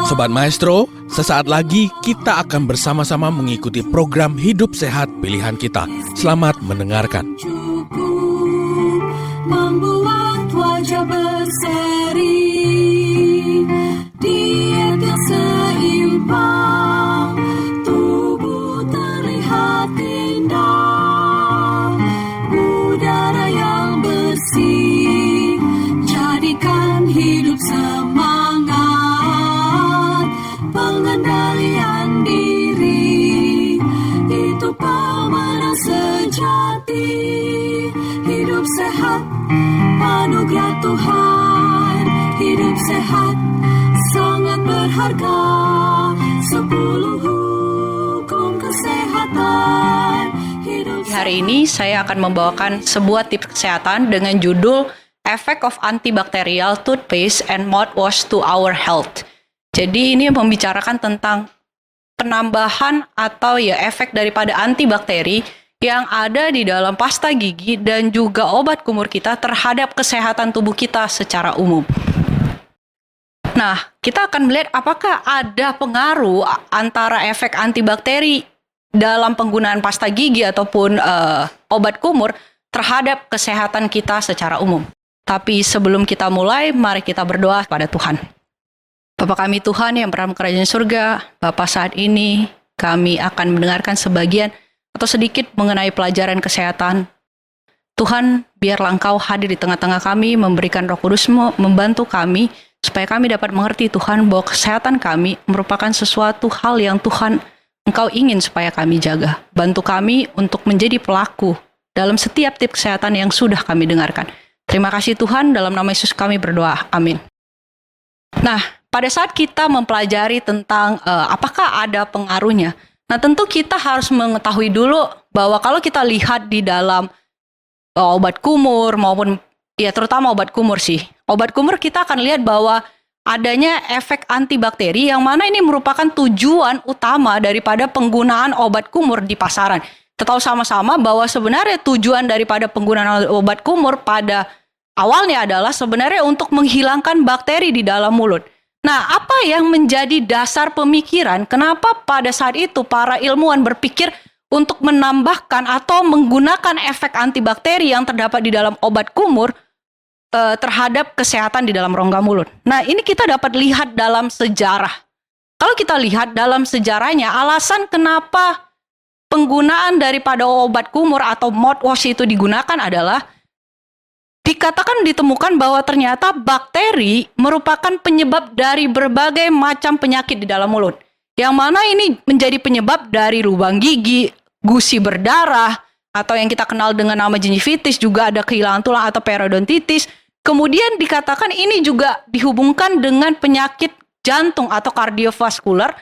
Sobat Maestro, sesaat lagi kita akan bersama-sama mengikuti program Hidup Sehat Pilihan Kita. Selamat mendengarkan. Membuat wajah berseri, diet yang seimbang, tubuh terlihat indah, udara yang bersih, jadikan hidup semangat, pengendalian diri, itu pemenang sejati. Hidup sehat, anugerah Tuhan. Hidup sehat, sangat berharga. 10 hukum kesehatan. Hari ini saya akan membawakan sebuah tips kesehatan dengan judul Effect of Antibacterial Toothpaste and Mouthwash to Our Health. Jadi ini membicarakan tentang penambahan atau efek daripada antibakteri yang ada di dalam pasta gigi dan juga obat kumur kita terhadap kesehatan tubuh kita secara umum. Nah, kita akan melihat apakah ada pengaruh antara efek antibakteri dalam penggunaan pasta gigi ataupun obat kumur terhadap kesehatan kita secara umum. Tapi sebelum kita mulai, mari kita berdoa kepada Tuhan. Bapa kami Tuhan yang berada di kerajaan surga, Bapa saat ini kami akan mendengarkan sebagian atau sedikit mengenai pelajaran kesehatan. Tuhan, biarlah Engkau hadir di tengah-tengah kami, memberikan Roh Kudus-Mu, membantu kami, supaya kami dapat mengerti Tuhan bahwa kesehatan kami merupakan sesuatu hal yang Tuhan Engkau ingin supaya kami jaga. Bantu kami untuk menjadi pelaku dalam setiap tips kesehatan yang sudah kami dengarkan. Terima kasih Tuhan, dalam nama Yesus kami berdoa. Amin. Nah, pada saat kita mempelajari tentang apakah ada pengaruhnya, nah tentu kita harus mengetahui dulu bahwa kalau kita lihat di dalam obat kumur maupun terutama obat kumur sih. Obat kumur kita akan lihat bahwa adanya efek antibakteri yang mana ini merupakan tujuan utama daripada penggunaan obat kumur di pasaran. Kita tahu sama-sama bahwa sebenarnya tujuan daripada penggunaan obat kumur pada awalnya adalah sebenarnya untuk menghilangkan bakteri di dalam mulut. Nah, apa yang menjadi dasar pemikiran kenapa pada saat itu para ilmuwan berpikir untuk menambahkan atau menggunakan efek antibakteri yang terdapat di dalam obat kumur terhadap kesehatan di dalam rongga mulut. Nah, ini kita dapat lihat dalam sejarah. Kalau kita lihat dalam sejarahnya, alasan kenapa penggunaan daripada obat kumur atau mouthwash itu digunakan adalah dikatakan ditemukan bahwa ternyata bakteri merupakan penyebab dari berbagai macam penyakit di dalam mulut. Yang mana ini menjadi penyebab dari lubang gigi, gusi berdarah, atau yang kita kenal dengan nama gingivitis, juga ada kehilangan tulang atau periodontitis. Kemudian dikatakan ini juga dihubungkan dengan penyakit jantung atau kardiovaskular,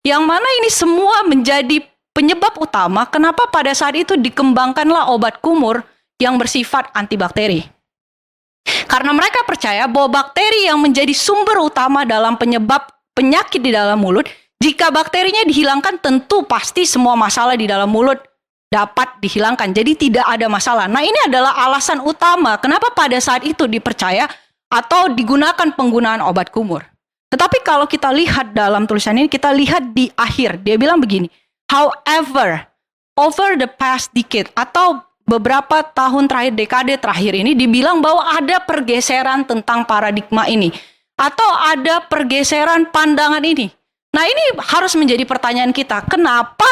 yang mana ini semua menjadi penyebab utama kenapa pada saat itu dikembangkanlah obat kumur yang bersifat antibakteri. Karena mereka percaya bahwa bakteri yang menjadi sumber utama dalam penyebab penyakit di dalam mulut, jika bakterinya dihilangkan tentu pasti semua masalah di dalam mulut dapat dihilangkan. Jadi tidak ada masalah. Nah, ini adalah alasan utama kenapa pada saat itu dipercaya atau digunakan penggunaan obat kumur. Tetapi kalau kita lihat dalam tulisan ini, kita lihat di akhir, dia bilang begini, however, over the past decade atau beberapa tahun terakhir, dekade terakhir ini dibilang bahwa ada pergeseran tentang paradigma ini. Atau ada pergeseran pandangan ini. Nah, ini harus menjadi pertanyaan kita. Kenapa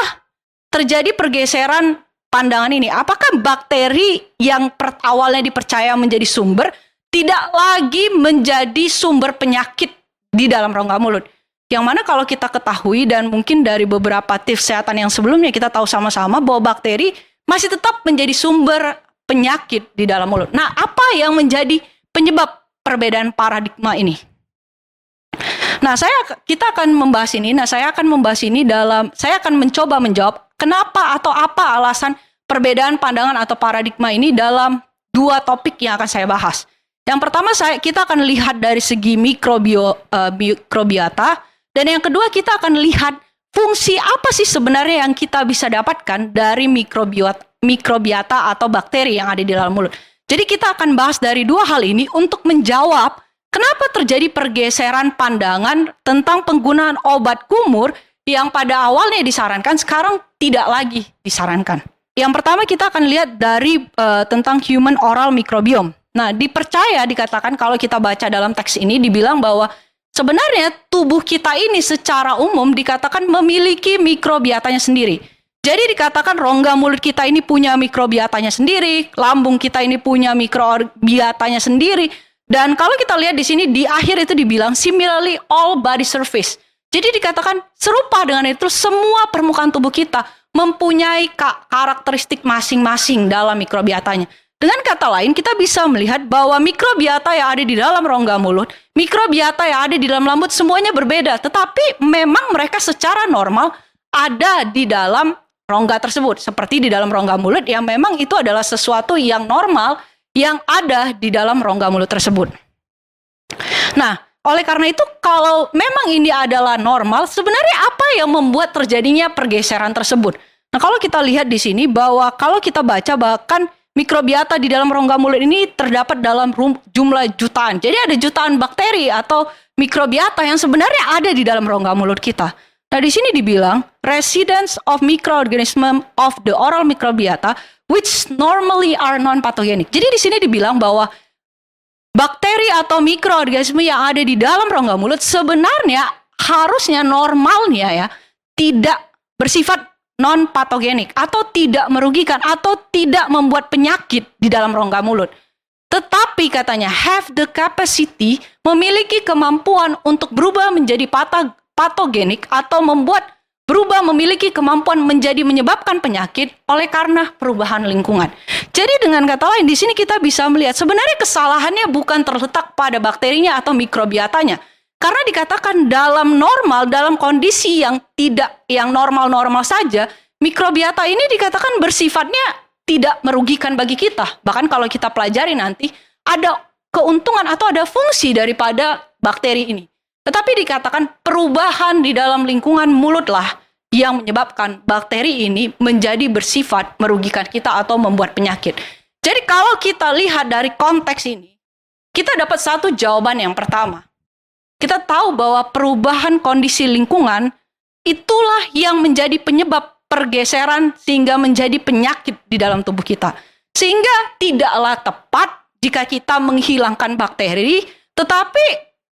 terjadi pergeseran pandangan ini? Apakah bakteri yang awalnya dipercaya menjadi sumber tidak lagi menjadi sumber penyakit di dalam rongga mulut? Yang mana kalau kita ketahui dan mungkin dari beberapa tips kesehatan yang sebelumnya kita tahu sama-sama bahwa bakteri masih tetap menjadi sumber penyakit di dalam mulut. Nah, apa yang menjadi penyebab perbedaan paradigma ini? Nah, kita akan membahas ini. Saya akan mencoba menjawab kenapa atau apa alasan perbedaan pandangan atau paradigma ini dalam dua topik yang akan saya bahas. Yang pertama kita akan lihat dari segi mikrobiota, dan yang kedua kita akan lihat fungsi apa sih sebenarnya yang kita bisa dapatkan dari mikrobiota atau bakteri yang ada di dalam mulut. Jadi kita akan bahas dari dua hal ini untuk menjawab kenapa terjadi pergeseran pandangan tentang penggunaan obat kumur yang pada awalnya disarankan, sekarang tidak lagi disarankan. Yang pertama kita akan lihat dari tentang human oral microbiome. Nah, dikatakan kalau kita baca dalam teks ini dibilang bahwa sebenarnya tubuh kita ini secara umum dikatakan memiliki mikrobiotanya sendiri. Jadi dikatakan rongga mulut kita ini punya mikrobiotanya sendiri, lambung kita ini punya mikrobiotanya sendiri. Dan kalau kita lihat di sini di akhir itu dibilang similarly all body surface. Jadi dikatakan serupa dengan itu semua permukaan tubuh kita mempunyai karakteristik masing-masing dalam mikrobiotanya. Dengan kata lain, kita bisa melihat bahwa mikrobiota yang ada di dalam rongga mulut, mikrobiota yang ada di dalam lambung semuanya berbeda. Tetapi memang mereka secara normal ada di dalam rongga tersebut. Seperti di dalam rongga mulut yang memang itu adalah sesuatu yang normal yang ada di dalam rongga mulut tersebut. Nah, oleh karena itu kalau memang ini adalah normal, sebenarnya apa yang membuat terjadinya pergeseran tersebut? Nah, kalau kita lihat di sini bahwa kalau kita baca bahkan mikrobiota di dalam rongga mulut ini terdapat dalam jumlah jutaan. Jadi ada jutaan bakteri atau mikrobiota yang sebenarnya ada di dalam rongga mulut kita. Nah, di sini dibilang residents of microorganism of the oral microbiota which normally are non-pathogenic. Jadi di sini dibilang bahwa bakteri atau mikroorganisme yang ada di dalam rongga mulut sebenarnya harusnya normalnya ya tidak bersifat non-patogenik atau tidak merugikan atau tidak membuat penyakit di dalam rongga mulut. Tetapi katanya have the capacity, memiliki kemampuan untuk berubah menjadi patogenik atau memiliki kemampuan menjadi menyebabkan penyakit oleh karena perubahan lingkungan. Jadi dengan kata lain di sini kita bisa melihat sebenarnya kesalahannya bukan terletak pada bakterinya atau mikrobiotanya. Karena dikatakan dalam kondisi yang normal-normal saja, mikrobiota ini dikatakan bersifatnya tidak merugikan bagi kita. Bahkan kalau kita pelajari nanti, ada keuntungan atau ada fungsi daripada bakteri ini. Tetapi dikatakan perubahan di dalam lingkungan mulutlah yang menyebabkan bakteri ini menjadi bersifat merugikan kita atau membuat penyakit. Jadi kalau kita lihat dari konteks ini, kita dapat satu jawaban yang pertama. Kita tahu bahwa perubahan kondisi lingkungan itulah yang menjadi penyebab pergeseran sehingga menjadi penyakit di dalam tubuh kita. Sehingga tidaklah tepat jika kita menghilangkan bakteri, tetapi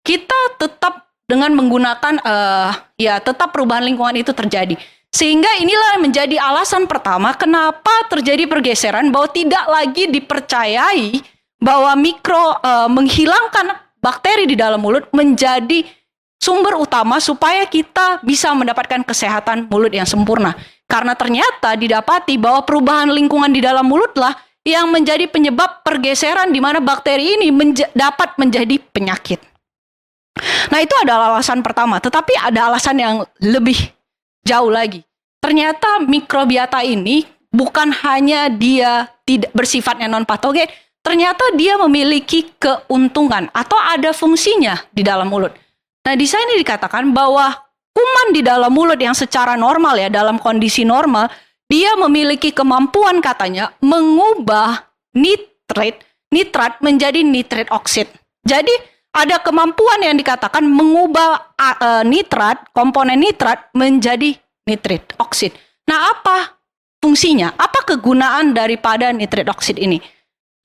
kita tetap dengan menggunakan tetap perubahan lingkungan itu terjadi. Sehingga inilah yang menjadi alasan pertama kenapa terjadi pergeseran bahwa tidak lagi dipercayai bahwa menghilangkan bakteri di dalam mulut menjadi sumber utama supaya kita bisa mendapatkan kesehatan mulut yang sempurna. Karena ternyata didapati bahwa perubahan lingkungan di dalam mulutlah yang menjadi penyebab pergeseran di mana bakteri ini dapat menjadi penyakit. Nah, itu adalah alasan pertama. Tetapi ada alasan yang lebih jauh lagi. Ternyata mikrobiota ini bukan hanya dia tidak bersifatnya non-patogen, ternyata dia memiliki keuntungan atau ada fungsinya di dalam mulut. Nah, di sini dikatakan bahwa kuman di dalam mulut yang secara normal ya, dalam kondisi normal, dia memiliki kemampuan katanya mengubah nitrat menjadi nitrat oksid. Jadi, ada kemampuan yang dikatakan mengubah komponen nitrat menjadi nitrat oksid. Nah, apa fungsinya? Apa kegunaan daripada nitrat oksid ini?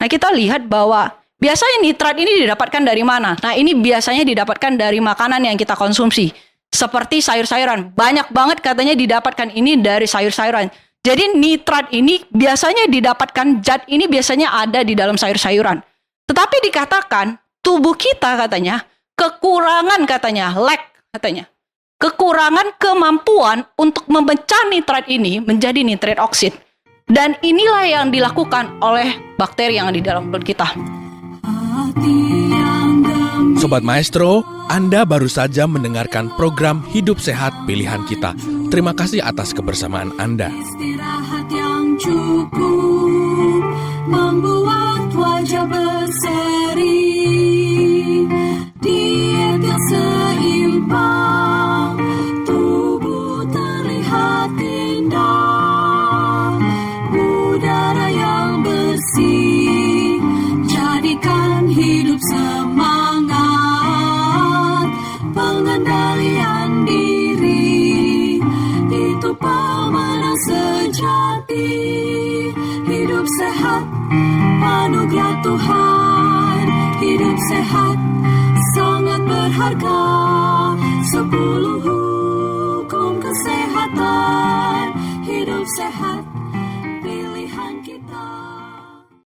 Nah, kita lihat bahwa biasanya nitrat ini didapatkan dari mana? Nah, ini biasanya didapatkan dari makanan yang kita konsumsi. Seperti sayur-sayuran. Banyak banget katanya didapatkan ini dari sayur-sayuran. Jadi nitrat ini biasanya didapatkan, zat ini biasanya ada di dalam sayur-sayuran. Tetapi dikatakan, tubuh kita katanya, kekurangan katanya, lack katanya. Kekurangan kemampuan untuk memecah nitrat ini menjadi nitrat oksid. Dan inilah yang dilakukan oleh bakteri yang ada di dalam mulut kita. Sobat Maestro, Anda baru saja mendengarkan program Hidup Sehat Pilihan Kita. Terima kasih atas kebersamaan Anda. Istirahat yang cukup membuat wajah berseri. Diet yang seimbang, tubuh terlihat indah. Udara yang bersih, jadikan hidup semangat. pengendalian diri, itu pemenang sejati. Hidup sehat, anugerah Tuhan. Hidup sehat, sangat berharga. 10